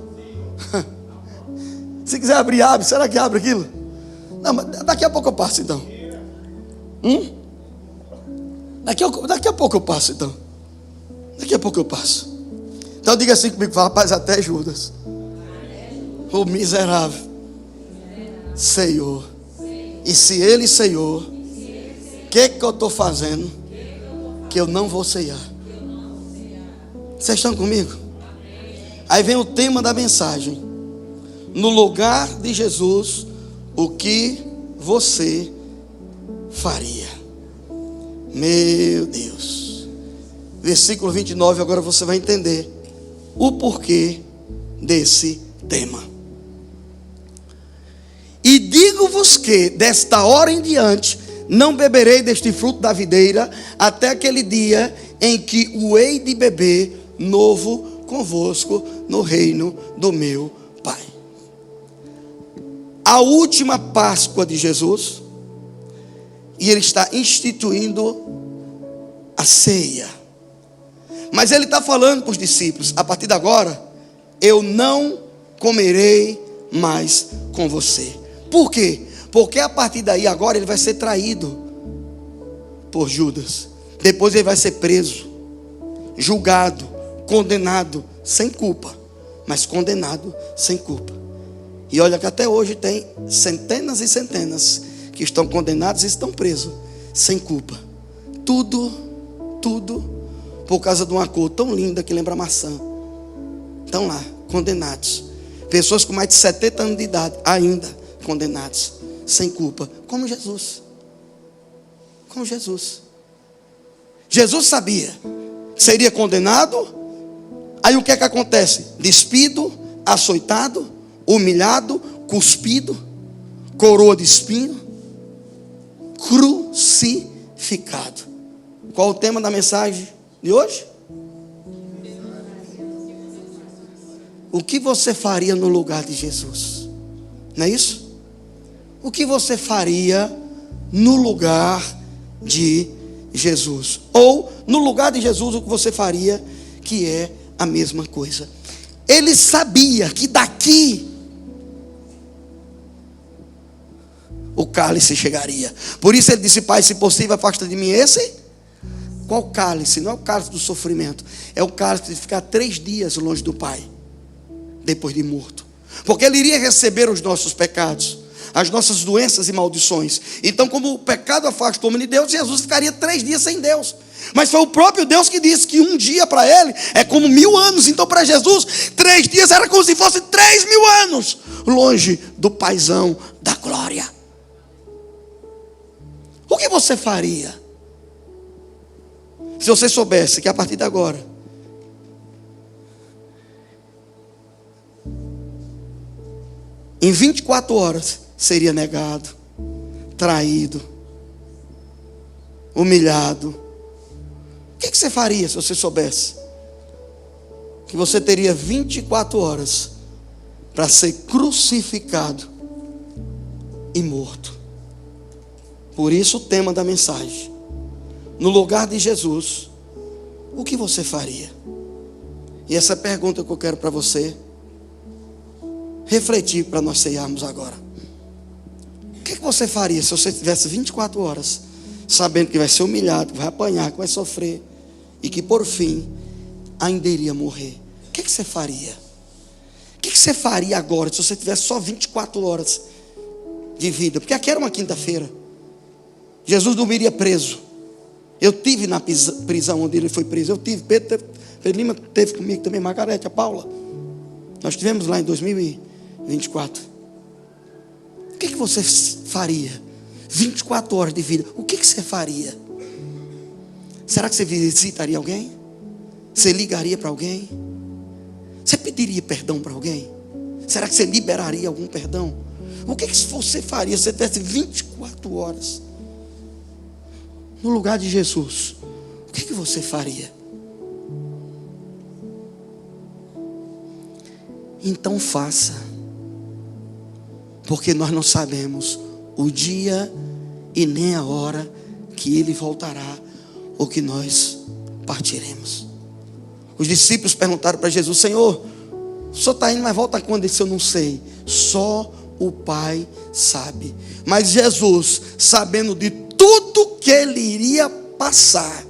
Se quiser abrir, abre. Será que abre aquilo? Não, mas daqui a pouco eu passo então. Daqui a pouco eu passo então. Daqui a pouco eu passo. Então diga assim comigo: rapaz, até Judas, o miserável Senhor. E se ele ceiou, o que eu estou fazendo que eu não vou ceiar? Vocês estão comigo? Aí vem o tema da mensagem: no lugar de Jesus, o que você faria? Meu Deus. Versículo 29, agora você vai entender o porquê desse tema. E digo-vos que desta hora em diante não beberei deste fruto da videira, até aquele dia em que o hei de beber novo convosco no reino do meu Pai. A última Páscoa de Jesus, e ele está instituindo a ceia. Mas ele está falando para os discípulos: a partir de agora eu não comerei mais com você. Por quê? Porque a partir daí agora ele vai ser traído por Judas. Depois ele vai ser preso, julgado, condenado sem culpa, mas condenado sem culpa. E olha que até hoje tem centenas e centenas que estão condenados e estão presos sem culpa. Tudo por causa de uma cor tão linda que lembra maçã. Estão lá, condenados. Pessoas com mais de 70 anos de idade ainda condenados, sem culpa, como Jesus. Como Jesus. Jesus sabia que seria condenado. Aí o que é que acontece? Despido, açoitado, humilhado, cuspido, coroa de espinho, crucificado. Qual o tema da mensagem de hoje? O que você faria no lugar de Jesus? Não é isso? O que você faria no lugar de Jesus? Ou no lugar de Jesus, o que você faria, que é a mesma coisa. Ele sabia que daqui o cálice chegaria. Por isso ele disse: Pai, se possível, afasta de mim esse. Qual cálice? Não é o cálice do sofrimento. É o cálice de ficar 3 dias longe do Pai, depois de morto. Porque ele iria receber os nossos pecados, as nossas doenças e maldições. Então, como o pecado afasta o homem de Deus, Jesus ficaria 3 dias sem Deus. Mas foi o próprio Deus que disse que um dia para ele é como 1000 anos. Então para Jesus 3 dias era como se fosse 3000 anos longe do Paizão da glória. O que você faria se você soubesse que a partir de agora em 24 horas seria negado, traído, humilhado? O que você faria se você soubesse que você teria 24 horas para ser crucificado e morto? Por isso o tema da mensagem: no lugar de Jesus, o que você faria? E essa pergunta que eu quero para você refletir, para nós ceiarmos agora. O que você faria se você tivesse 24 horas sabendo que vai ser humilhado, que vai apanhar, que vai sofrer e que por fim ainda iria morrer? O que você faria? O que você faria agora se você tivesse só 24 horas de vida? Porque aqui era uma quinta-feira. Jesus dormiria preso. Eu tive na prisão onde ele foi preso. Eu tive. Pedro Lima teve comigo também. Margarete, a Paula. Nós estivemos lá em 2024. O que você faria? 24 horas de vida. O que você faria? Será que você visitaria alguém? Você ligaria para alguém? Você pediria perdão para alguém? Será que você liberaria algum perdão? O que você faria se você tivesse 24 horas no lugar de Jesus, o que você faria? Então faça, porque nós não sabemos o dia e nem a hora que Ele voltará ou que nós partiremos. Os discípulos perguntaram para Jesus: Senhor, o Senhor está indo, mas volta quando? Ele disse: eu não sei, só o Pai sabe. Mas Jesus, sabendo de tudo que Ele iria passar,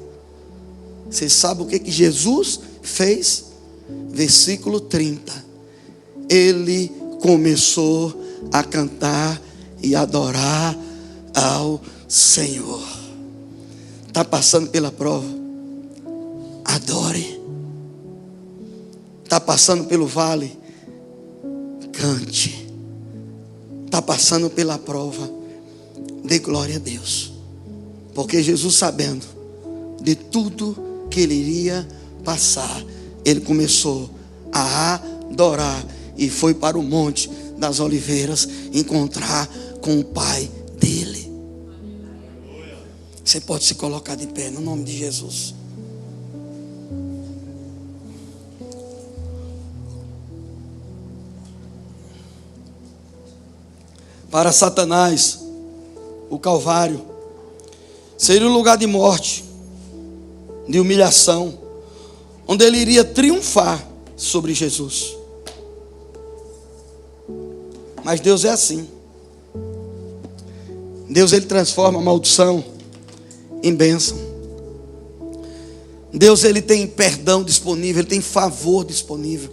você sabe o que Jesus fez? Versículo 30. Ele começou a cantar e adorar ao Senhor. Está passando pela prova? Adore. Está passando pelo vale? Cante. Está passando pela prova? Dê glória a Deus. Porque Jesus, sabendo de tudo que Ele iria passar, Ele começou a adorar e foi para o Monte das Oliveiras encontrar com o Pai dele. Você pode se colocar de pé no nome de Jesus. Para Satanás, o Calvário seria um lugar de morte, de humilhação, onde ele iria triunfar sobre Jesus. Mas Deus é assim. Deus, Ele transforma a maldição em bênção. Deus, Ele tem perdão disponível, Ele tem favor disponível.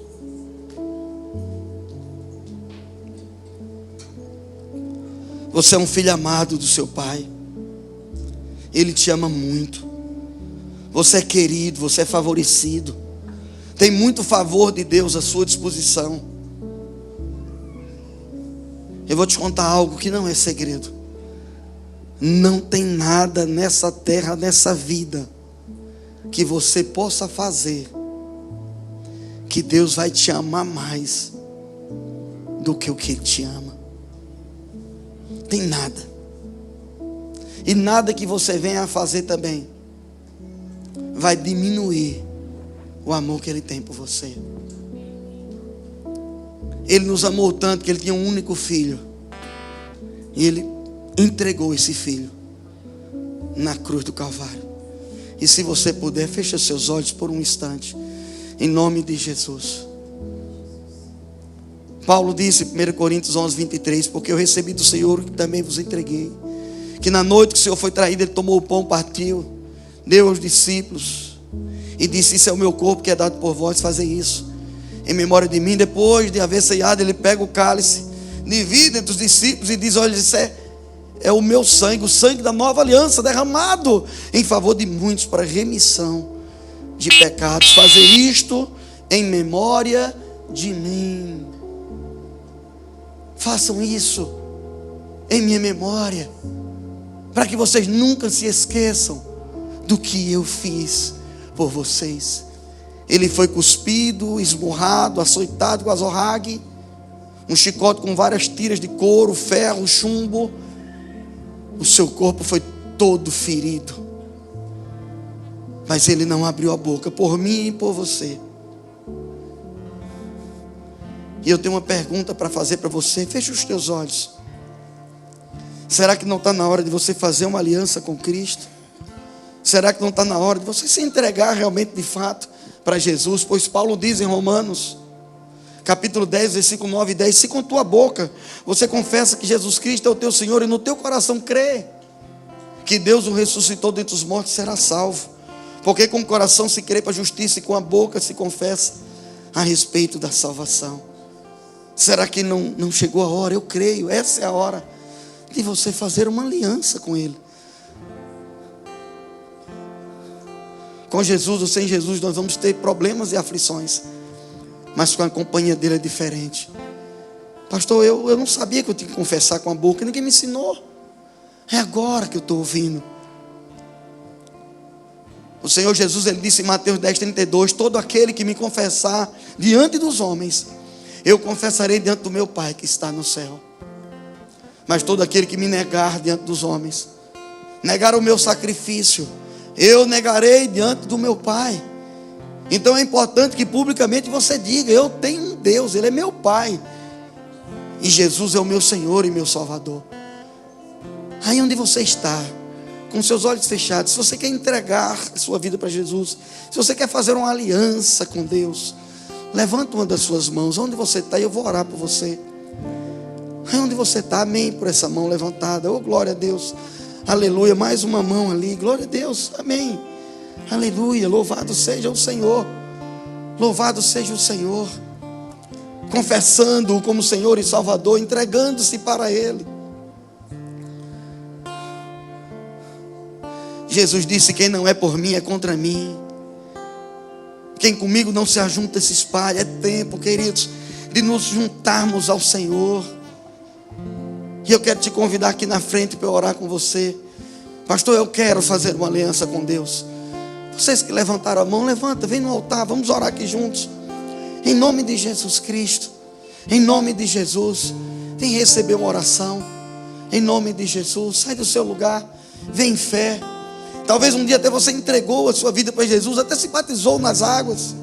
Você é um filho amado do seu Pai. Ele te ama muito. Você é querido, você é favorecido. Tem muito favor de Deus à sua disposição. Eu vou te contar algo que não é segredo. Não tem nada nessa terra, nessa vida, que você possa fazer, que Deus vai te amar mais do que o que Ele te ama. Tem nada. E nada que você venha a fazer também vai diminuir o amor que Ele tem por você. Ele nos amou tanto que Ele tinha um único filho. E Ele entregou esse filho na cruz do Calvário. E se você puder, feche os seus olhos por um instante, em nome de Jesus. Paulo disse em 1 Coríntios 11:23: porque eu recebi do Senhor que também vos entreguei, que na noite que o Senhor foi traído, Ele tomou o pão, partiu, deu aos discípulos e disse: isso é o meu corpo que é dado por vós, fazei isso em memória de mim. Depois de haver ceiado, Ele pega o cálice, divide entre os discípulos e diz: olha, isso é o meu sangue, o sangue da nova aliança, derramado em favor de muitos para remissão de pecados. Fazer isto em memória de mim. Façam isso em minha memória, para que vocês nunca se esqueçam do que eu fiz por vocês. Ele foi cuspido, esmurrado, açoitado com azorrague, um chicote com várias tiras de couro, ferro, chumbo. O seu corpo foi todo ferido, mas Ele não abriu a boca por mim e por você. E eu tenho uma pergunta para fazer para você. Feche os teus olhos. Será que não está na hora de você fazer uma aliança com Cristo? Será que não está na hora de você se entregar realmente de fato para Jesus? Pois Paulo diz em Romanos capítulo 10, versículo 9 e 10: se com tua boca você confessa que Jesus Cristo é o teu Senhor e no teu coração crê que Deus o ressuscitou dentre os mortos, será salvo. Porque com o coração se crê para a justiça e com a boca se confessa a respeito da salvação. Será que não chegou a hora? Eu creio, essa é a hora de você fazer uma aliança com Ele. Com Jesus ou sem Jesus nós vamos ter problemas e aflições, mas com a companhia dele é diferente. Pastor, eu não sabia que eu tinha que confessar com a boca, ninguém me ensinou. É agora que eu estou ouvindo. O Senhor Jesus, Ele disse em Mateus 10:32: todo aquele que me confessar diante dos homens, eu confessarei diante do meu Pai que está no céu. Mas todo aquele que me negar diante dos homens, negar o meu sacrifício, eu negarei diante do meu Pai. Então é importante que publicamente você diga: eu tenho um Deus, Ele é meu Pai, e Jesus é o meu Senhor e meu Salvador. Aí onde você está, com seus olhos fechados, se você quer entregar a sua vida para Jesus, se você quer fazer uma aliança com Deus, levanta uma das suas mãos. Onde você está, eu vou orar por você. Aí onde você está, amém por essa mão levantada. Oh, glória a Deus, aleluia. Mais uma mão ali, glória a Deus, amém, aleluia. Louvado seja o Senhor, louvado seja o Senhor. Confessando-o como Senhor e Salvador, entregando-se para Ele. Jesus disse: quem não é por mim é contra mim, quem comigo não se ajunta se espalha. É tempo, queridos, de nos juntarmos ao Senhor. E eu quero te convidar aqui na frente para eu orar com você. Pastor, eu quero fazer uma aliança com Deus. Vocês que levantaram a mão, levanta, vem no altar, vamos orar aqui juntos. Em nome de Jesus Cristo, em nome de Jesus, vem receber uma oração. Em nome de Jesus, sai do seu lugar, vem em fé. Talvez um dia até você entregou a sua vida para Jesus, até se batizou nas águas,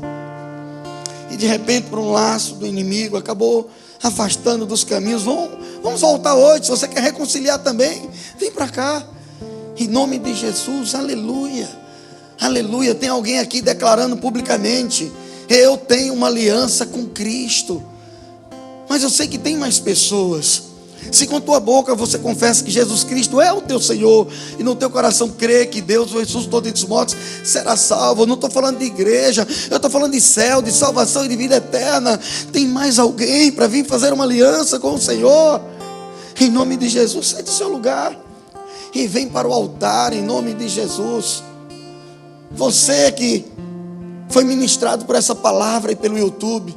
e de repente, por um laço do inimigo, acabou afastando dos caminhos. Vamos voltar hoje. Se você quer reconciliar também, vem para cá, em nome de Jesus, aleluia, aleluia. Tem alguém aqui declarando publicamente: eu tenho uma aliança com Cristo. Mas eu sei que tem mais pessoas. Se com tua boca você confessa que Jesus Cristo é o teu Senhor, e no teu coração crê que Deus o ressuscitou dentre os mortos, será salvo. Eu não estou falando de igreja, eu estou falando de céu, de salvação e de vida eterna. Tem mais alguém para vir fazer uma aliança com o Senhor? Em nome de Jesus, sai do seu lugar e vem para o altar, em nome de Jesus. Você que foi ministrado por essa palavra e pelo YouTube,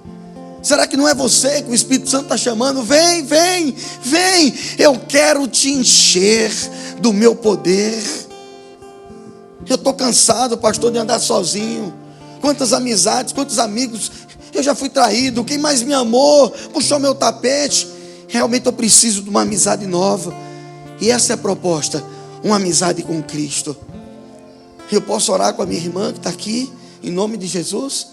será que não é você que o Espírito Santo está chamando? Vem, vem, vem. Eu quero te encher do meu poder. Eu estou cansado, pastor, de andar sozinho. Quantas amizades, quantos amigos eu já fui traído. Quem mais me amou puxou meu tapete. Realmente eu preciso de uma amizade nova. E essa é a proposta, uma amizade com Cristo. Eu posso orar com a minha irmã que está aqui, em nome de Jesus?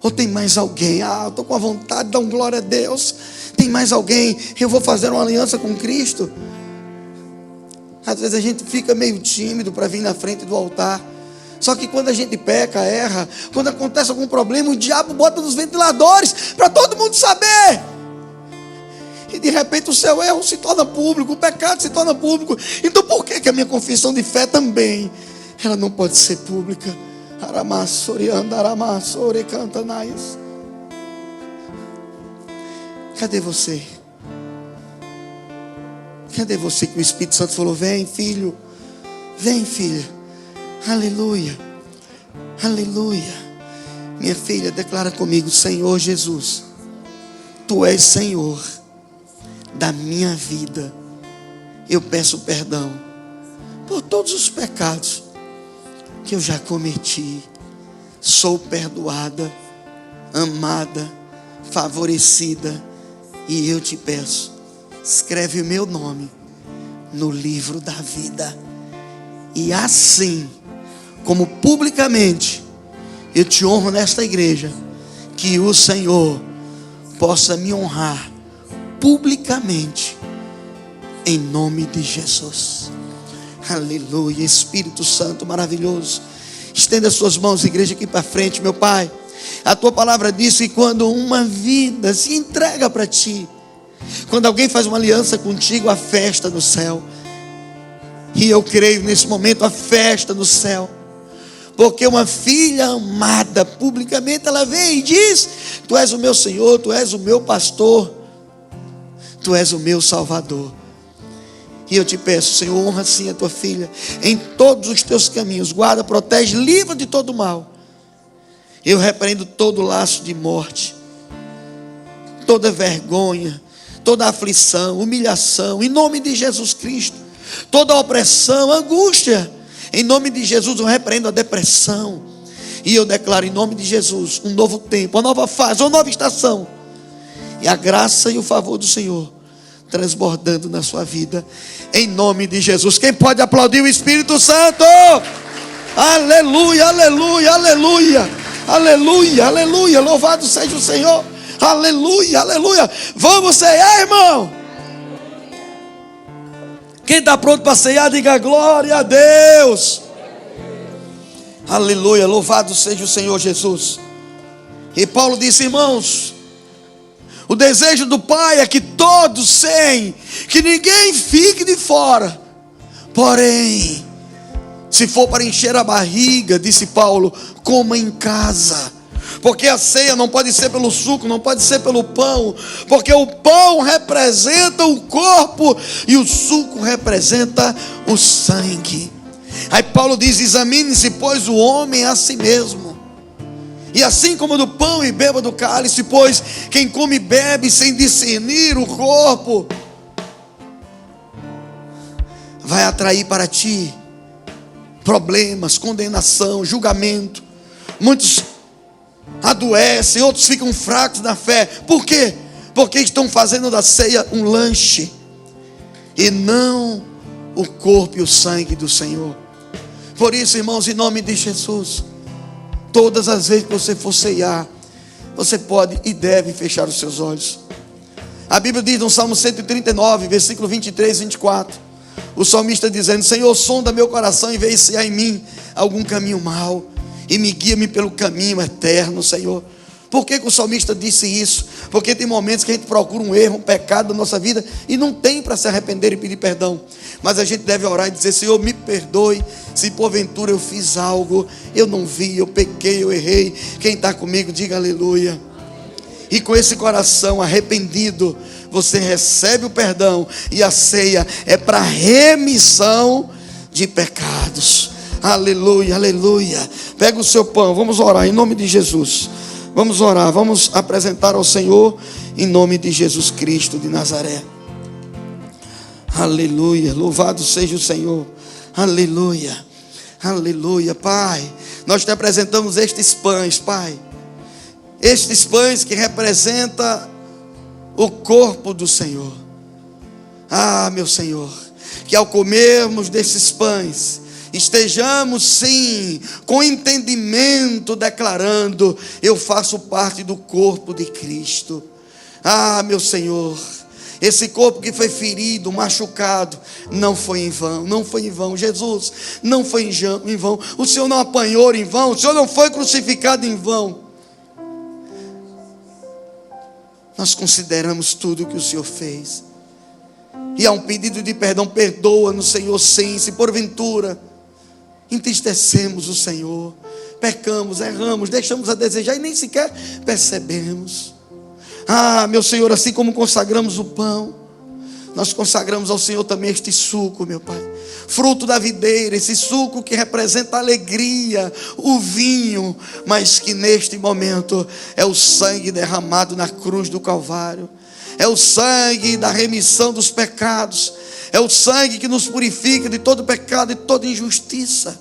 Ou tem mais alguém? Eu estou com a vontade de dar uma glória a Deus. Tem mais alguém? Eu vou fazer uma aliança com Cristo. Às vezes a gente fica meio tímido para vir na frente do altar. Só que quando a gente peca, erra, quando acontece algum problema, o diabo bota nos ventiladores para todo mundo saber. E de repente o seu erro se torna público, o pecado se torna público. Então por que a minha confissão de fé também, ela não pode ser pública? Cadê você? Cadê você que o Espírito Santo falou: vem, filho, vem, filha, aleluia, aleluia. Minha filha, declara comigo: Senhor Jesus, Tu és Senhor da minha vida. Eu peço perdão por todos os pecados que eu já cometi. Sou perdoada, amada, favorecida, e eu te peço, escreve o meu nome no livro da vida. E assim como publicamente eu te honro nesta igreja, que o Senhor possa me honrar publicamente, em nome de Jesus. Aleluia. Espírito Santo maravilhoso, estenda as suas mãos, igreja, aqui para frente. Meu Pai, a Tua palavra diz que quando uma vida se entrega para Ti, quando alguém faz uma aliança contigo, a festa no céu. E eu creio nesse momento a festa no céu, porque uma filha amada, publicamente ela vem e diz: Tu és o meu Senhor, Tu és o meu pastor, Tu és o meu Salvador. E eu te peço, Senhor, honra sim a tua filha em todos os teus caminhos. Guarda, protege, livra de todo mal. Eu repreendo todo laço de morte, toda vergonha, toda aflição, humilhação, em nome de Jesus Cristo. Toda opressão, angústia, em nome de Jesus eu repreendo a depressão. E eu declaro em nome de Jesus um novo tempo, uma nova fase, uma nova estação. E a graça e o favor do Senhor transbordando na sua vida, em nome de Jesus. Quem pode aplaudir o Espírito Santo? Aleluia, aleluia, aleluia, aleluia, aleluia, louvado seja o Senhor, aleluia, aleluia. Vamos ceiar, irmão? Quem está pronto para ceiar, diga glória a Deus. Aleluia, louvado seja o Senhor Jesus. E Paulo disse: irmãos, o desejo do Pai é que todos ceiem, que ninguém fique de fora. Porém, se for para encher a barriga, disse Paulo, coma em casa. Porque a ceia não pode ser pelo suco, não pode ser pelo pão, porque o pão representa o corpo e o suco representa o sangue. Aí Paulo diz: examine-se, pois, o homem a si mesmo. E assim como do pão e beba do cálice, pois quem come e bebe sem discernir o corpo, vai atrair para ti problemas, condenação, julgamento. Muitos adoecem, outros ficam fracos na fé. Por quê? Porque estão fazendo da ceia um lanche e não o corpo e o sangue do Senhor. Por isso, irmãos, em nome de Jesus, todas as vezes que você for ceiar, você pode e deve fechar os seus olhos. A Bíblia diz no Salmo 139, versículo 23 e 24, o salmista dizendo: Senhor, sonda meu coração e vê se há em mim algum caminho mau, e me guia-me pelo caminho eterno, Senhor. Por que o salmista disse isso? Porque tem momentos que a gente procura um erro, um pecado na nossa vida e não tem para se arrepender e pedir perdão. Mas a gente deve orar e dizer: Senhor, me perdoe se porventura eu fiz algo, eu não vi, eu pequei, eu errei. Quem está comigo, diga aleluia. E com esse coração arrependido, você recebe o perdão, e a ceia é para remissão de pecados. Aleluia, aleluia. Pega o seu pão, vamos orar em nome de Jesus. Vamos orar, vamos apresentar ao Senhor em nome de Jesus Cristo de Nazaré. Aleluia, louvado seja o Senhor. Aleluia, aleluia. Pai, nós te apresentamos estes pães, Pai. Estes pães que representam o corpo do Senhor. Ah, meu Senhor, que ao comermos desses pães, estejamos sim com entendimento declarando: eu faço parte do corpo de Cristo. Ah, meu Senhor, esse corpo que foi ferido, machucado, não foi em vão, não foi em vão. Jesus, não foi em vão. O Senhor não apanhou em vão, o Senhor não foi crucificado em vão. Nós consideramos tudo que o Senhor fez, e há um pedido de perdão. Perdoa-nos, Senhor, sim, se porventura entristecemos o Senhor, pecamos, erramos, deixamos a desejar e nem sequer percebemos. Ah, meu Senhor, assim como consagramos o pão, nós consagramos ao Senhor também este suco, meu Pai, fruto da videira, esse suco que representa a alegria, o vinho, mas que neste momento é o sangue derramado na cruz do Calvário, é o sangue da remissão dos pecados, é o sangue que nos purifica de todo pecado e toda injustiça.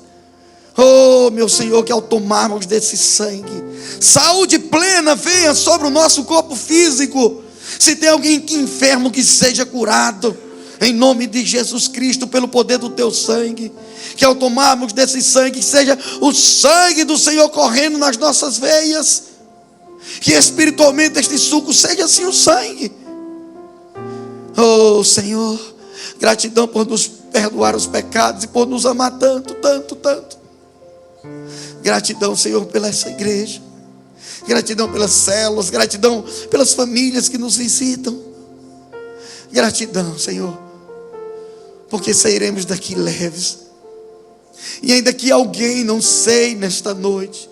Oh, meu Senhor, que ao tomarmos desse sangue, saúde plena venha sobre o nosso corpo físico. Se tem alguém que enfermo, que seja curado, em nome de Jesus Cristo, pelo poder do teu sangue. Que ao tomarmos desse sangue, seja o sangue do Senhor correndo nas nossas veias. Que espiritualmente este suco seja assim o sangue. Oh, Senhor, gratidão por nos perdoar os pecados e por nos amar tanto, tanto, tanto. Gratidão, Senhor, pela essa igreja. Gratidão pelas células. Gratidão pelas famílias que nos visitam. Gratidão, Senhor, porque sairemos daqui leves. E ainda que alguém, não sei, nesta noite,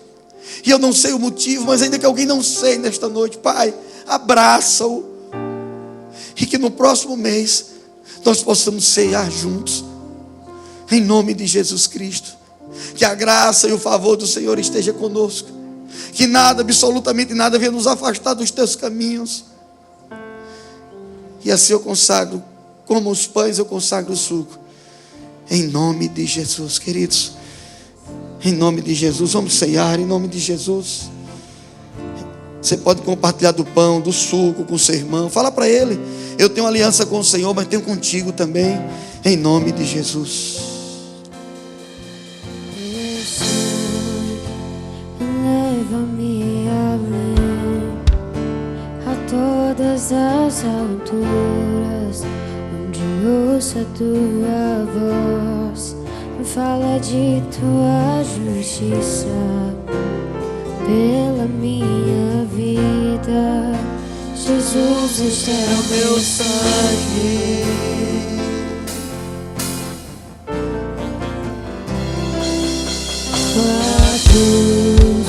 e eu não sei o motivo, mas ainda que alguém não sei nesta noite, Pai, abraça-o. E que no próximo mês nós possamos ceiar juntos, em nome de Jesus Cristo. Que a graça e o favor do Senhor esteja conosco. Que nada, absolutamente nada, venha nos afastar dos teus caminhos. E assim eu consagro, como os pães eu consagro o suco, em nome de Jesus, queridos. Em nome de Jesus, vamos ceiar em nome de Jesus. Você pode compartilhar do pão, do suco com o seu irmão. Fala para ele: Eu tenho aliança com o Senhor, mas tenho contigo também, em nome de Jesus. Leva-me além, a todas as alturas, onde ouço a tua voz, me fala de tua justiça, pela minha vida. Jesus, este é o meu sangue. Tua cruz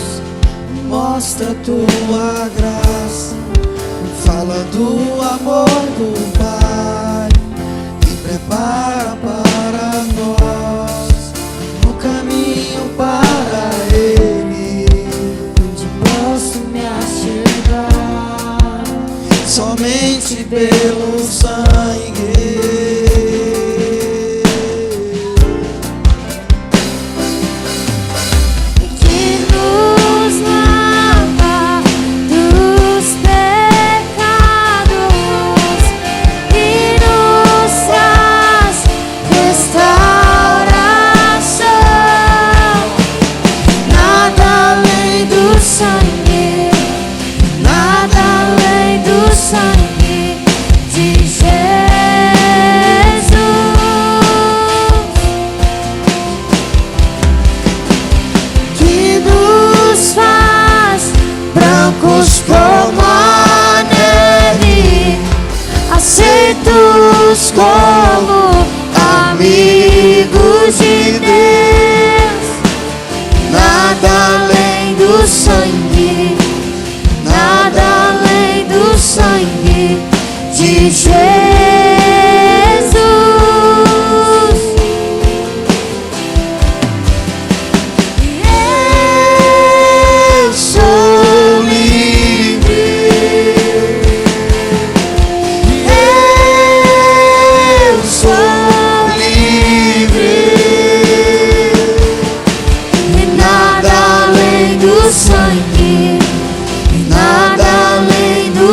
mostra tua graça, me fala do amor do Pai, que prepara para nós o caminho para Ele, onde posso me achegar somente pelo sangue. Como a neve, aceitos como amigos de Deus. Nada além do sangue, nada além do sangue de Jesus. Eu sou livre.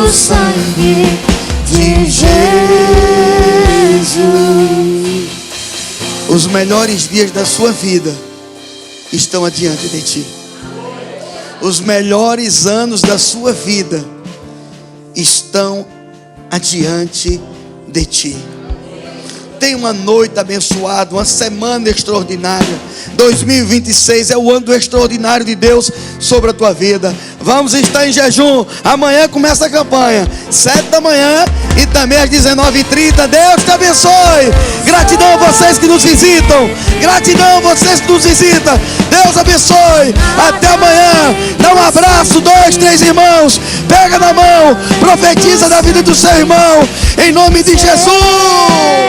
Sangue de Jesus. Os melhores dias da sua vida estão adiante de ti. Os melhores anos da sua vida estão adiante de ti. Tenha uma noite abençoada, uma semana extraordinária. 2026 é o ano do extraordinário de Deus sobre a tua vida. Vamos estar em jejum. Amanhã começa a campanha, 7 da manhã e também às 19h30. Deus te abençoe. Gratidão a vocês que nos visitam. Gratidão a vocês que nos visitam. Deus abençoe. Até amanhã. Dá um abraço, 2, 3 irmãos. Pega na mão, profetiza da vida do seu irmão, em nome de Jesus.